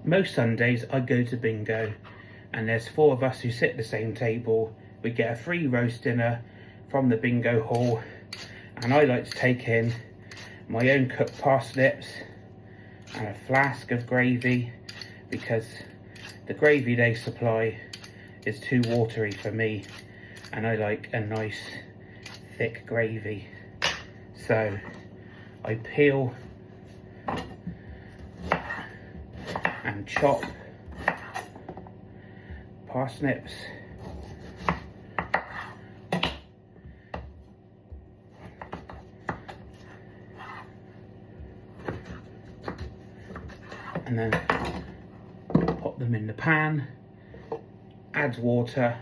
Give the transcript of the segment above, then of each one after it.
Most Sundays I go to bingo, and there's 4 of us who sit at the same table. We get a free roast dinner from the bingo hall, and I like to take in my own cooked parsnips and a flask of gravy, because the gravy they supply is too watery for me, and I like a nice thick gravy. So I peel and chop parsnips, and then pop them in the pan, add water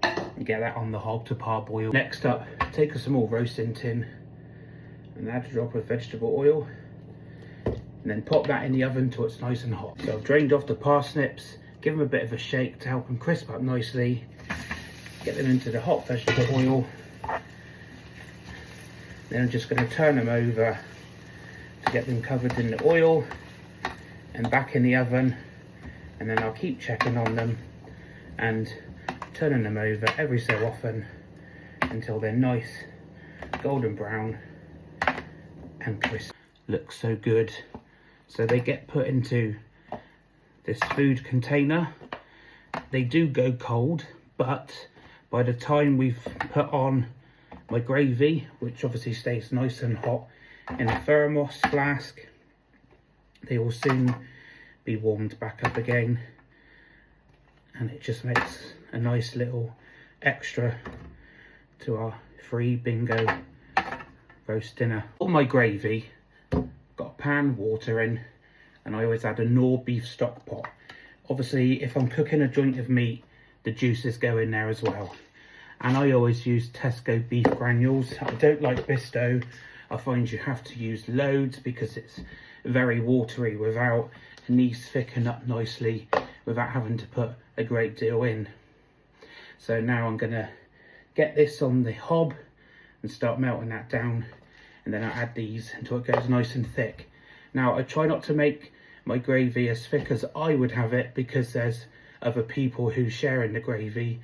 and get that on the hob to parboil. Next up, take a small roasting tin and add a drop of vegetable oil, and then pop that in the oven till it's nice and hot. So I've drained off the parsnips, give them a bit of a shake to help them crisp up nicely, get them into the hot vegetable oil. Then I'm just going to turn them over to get them covered in the oil and back in the oven, and then I'll keep checking on them and turning them over every so often until they're nice golden brown and crisp. Looks so good. So they get put into this food container. They do go cold, but by the time we've put on my gravy, which obviously stays nice and hot in a thermos flask, they will soon be warmed back up again, and it just makes a nice little extra to our free bingo roast dinner. All my gravy, got a pan, water in, and I always add a Knorr beef stock pot. Obviously if I'm cooking a joint of meat, the juices go in there as well. And I always use Tesco beef granules. I don't like Bisto. I find you have to use loads because it's very watery without, it needs to thicken up nicely without having to put a great deal in. So now I'm gonna get this on the hob and start melting that down, and then I'll add these until it goes nice and thick. Now I try not to make my gravy as thick as I would have it, because there's other people who share in the gravy.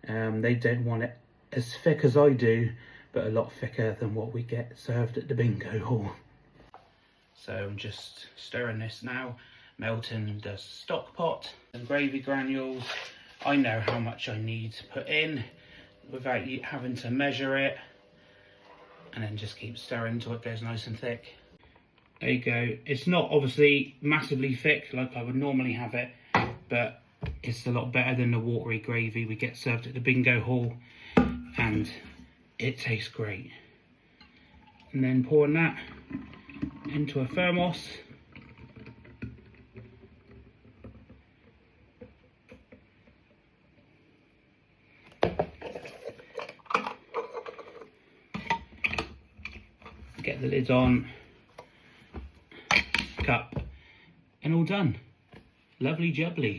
They don't want it as thick as I do, but a lot thicker than what we get served at the bingo hall. So I'm just stirring this now, melting the stock pot and gravy granules. I know how much I need to put in without having to measure it, and then just keep stirring until it goes nice and thick. There you go. It's not obviously massively thick like I would normally have it, but it's a lot better than the watery gravy we get served at the bingo hall, and it tastes great. And then pouring that into a thermos. Get the lid on, cup, and all done. Lovely jubbly.